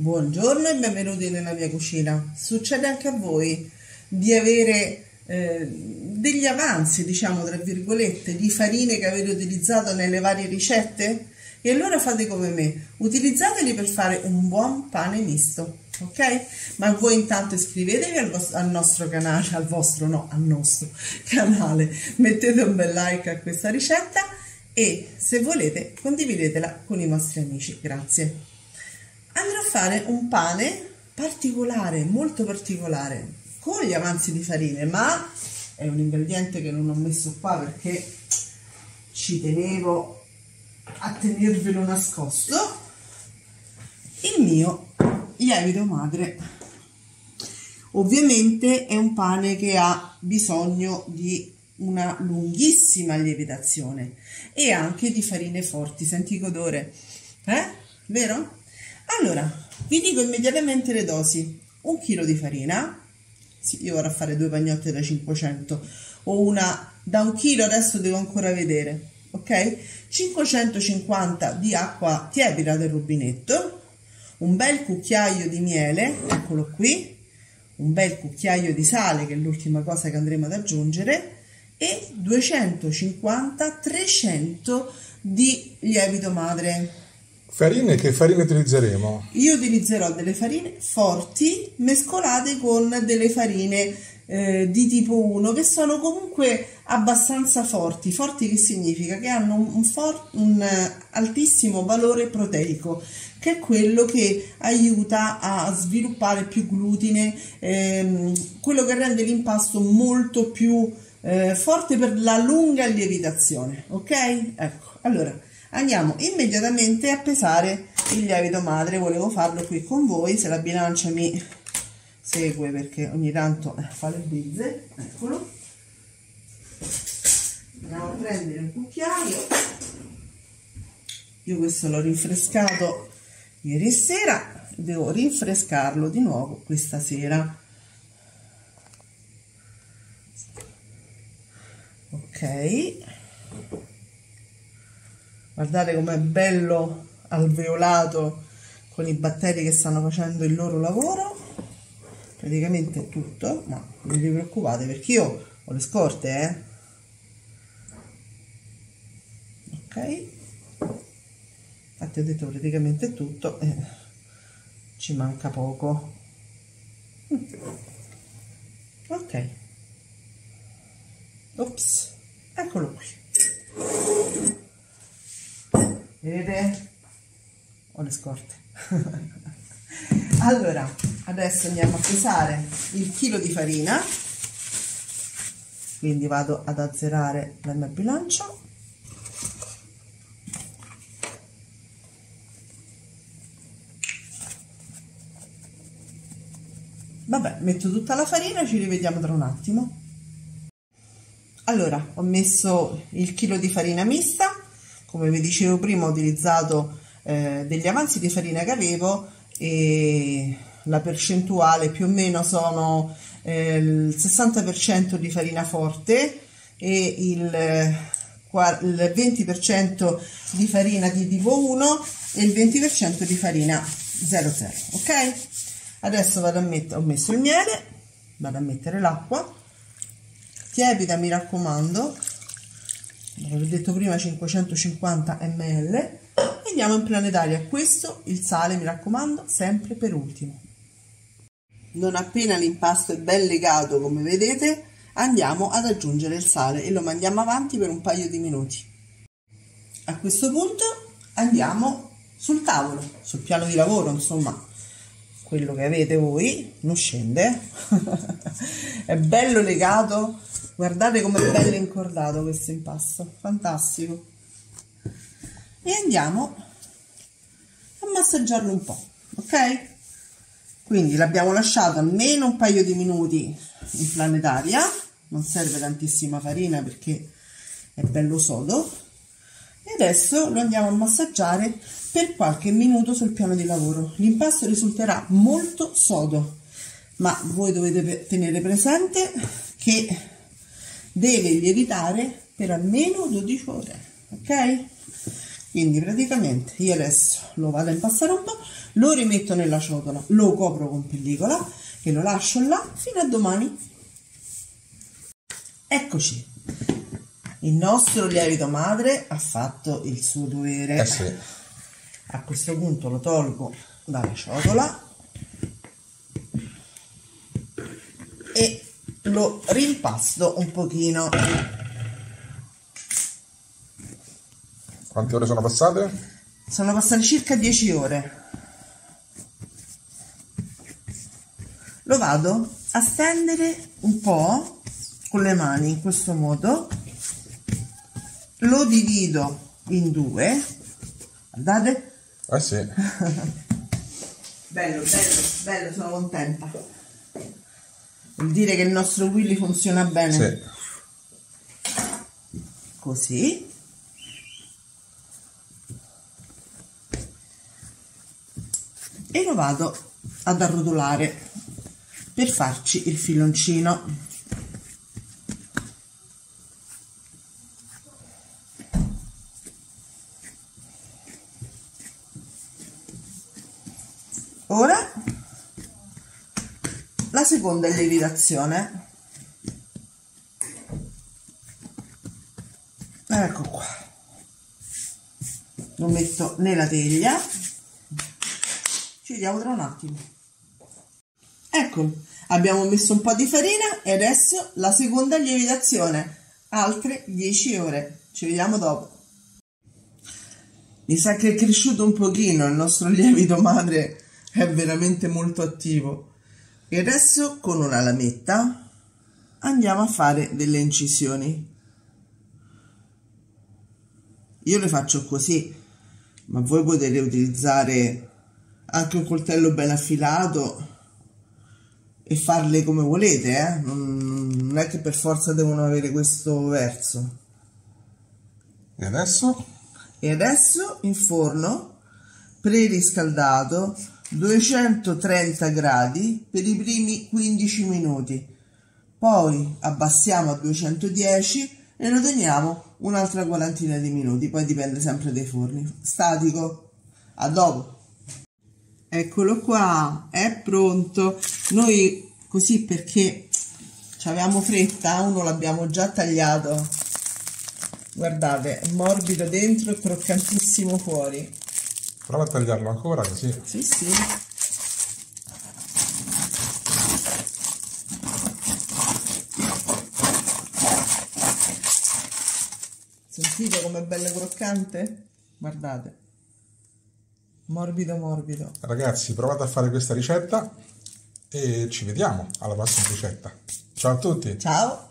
Buongiorno e benvenuti nella mia cucina. Succede anche a voi di avere degli avanzi, diciamo tra virgolette, di farine che avete utilizzato nelle varie ricette? E allora fate come me, utilizzateli per fare un buon pane misto, ok? Ma voi intanto iscrivetevi al nostro canale, al nostro canale, mettete un bel like a questa ricetta e se volete condividetela con i vostri amici, grazie. Andrò a fare un pane particolare, molto particolare, con gli avanzi di farine, ma è un ingrediente che non ho messo qua perché ci tenevo a tenervelo nascosto, il mio lievito madre. Ovviamente è un pane che ha bisogno di una lunghissima lievitazione e anche di farine forti. Senti che odore, vero? Allora, vi dico immediatamente le dosi. 1 chilo di farina, sì, io vorrò fare 2 pagnotte da 500 o una da 1 chilo, adesso devo ancora vedere, ok? 550 di acqua tiepida del rubinetto, un bel cucchiaio di miele, eccolo qui, un bel cucchiaio di sale, che è l'ultima cosa che andremo ad aggiungere, e 250-300 di lievito madre. Farine, che farine utilizzeremo? Io utilizzerò delle farine forti mescolate con delle farine di tipo 1 che sono comunque abbastanza forti. Forti che significa? Che hanno un altissimo valore proteico, che è quello che aiuta a sviluppare più glutine, quello che rende l'impasto molto più forte per la lunga lievitazione, ok? Ecco, allora andiamo immediatamente a pesare il lievito madre. Volevo farlo qui con voi, se la bilancia mi segue perché ogni tanto fa le bizze. Eccolo, andiamo a prendere un cucchiaio. Io questo l'ho rinfrescato ieri sera, devo rinfrescarlo di nuovo questa sera. Ok, guardate com'è bello alveolato con i batteri che stanno facendo il loro lavoro. Praticamente è tutto, ma non vi preoccupate perché io ho le scorte, ok, infatti ho detto praticamente è tutto, ci manca poco, ok, ops, eccolo qui. Vedete? Ho le scorte. Allora, adesso andiamo a pesare il chilo di farina, quindi vado ad azzerare la mia bilancia. Vabbè, metto tutta la farina e ci rivediamo tra un attimo. Allora, ho messo il chilo di farina mista. Come vi dicevo prima, ho utilizzato degli avanzi di farina che avevo e la percentuale più o meno sono il 60% di farina forte e il 20% di farina di tipo 1 e il 20% di farina 00, ok? Adesso vado a mettere, ho messo il miele, vado a mettere l'acqua tiepida, mi raccomando. Avevo detto prima 550 ml e andiamo in planetaria. Questo, il sale, mi raccomando, sempre per ultimo. Non appena l'impasto è ben legato, come vedete, andiamo ad aggiungere il sale e lo mandiamo avanti per un paio di minuti. A questo punto andiamo sul tavolo, sul piano di lavoro, insomma, quello che avete voi, non scende, è bello legato. Guardate com'è bello incordato questo impasto, fantastico. E andiamo a massaggiarlo un po', ok? Quindi l'abbiamo lasciato almeno un paio di minuti in planetaria, non serve tantissima farina perché è bello sodo. E adesso lo andiamo a massaggiare per qualche minuto sul piano di lavoro. L'impasto risulterà molto sodo, ma voi dovete tenere presente che deve lievitare per almeno 12 ore, ok? Quindi praticamente io adesso lo vado a impastare un po', lo rimetto nella ciotola, lo copro con pellicola e lo lascio là fino a domani. Eccoci, il nostro lievito madre ha fatto il suo dovere. Sì. A questo punto lo tolgo dalla ciotola e lo rimpasto un pochino. Quante ore sono passate? Sono passate circa 10 ore. Lo vado a stendere un po' con le mani in questo modo, lo divido in due, guardate. Sì. Bello, bello, bello, sono contenta. Vuol dire che il nostro Willy funziona bene. Sì. Così. E lo vado ad arrotolare per farci il filoncino. Ora la seconda lievitazione. Ecco qua, lo metto nella teglia. Ci vediamo tra un attimo. Ecco, abbiamo messo un po' di farina e adesso la seconda lievitazione, altre 10 ore. Ci vediamo dopo. Mi sa che è cresciuto un pochino, il nostro lievito madre è veramente molto attivo. E adesso con una lametta andiamo a fare delle incisioni. Io le faccio così, ma voi potete utilizzare anche un coltello ben affilato e farle come volete, eh? Non è che per forza devono avere questo verso. E adesso? E adesso in forno preriscaldato 230 gradi per i primi 15 minuti, poi abbassiamo a 210 e lo teniamo un'altra quarantina di minuti, poi dipende sempre dai forni. Statico. A dopo. Eccolo qua, è pronto. Noi così perché avevamo fretta, uno l'abbiamo già tagliato. Guardate, è morbido dentro e croccantissimo fuori. Prova a tagliarlo ancora così. Sì, sì. Sentite com'è bello croccante? Guardate. Morbido morbido. Ragazzi, provate a fare questa ricetta e ci vediamo alla prossima ricetta. Ciao a tutti! Ciao!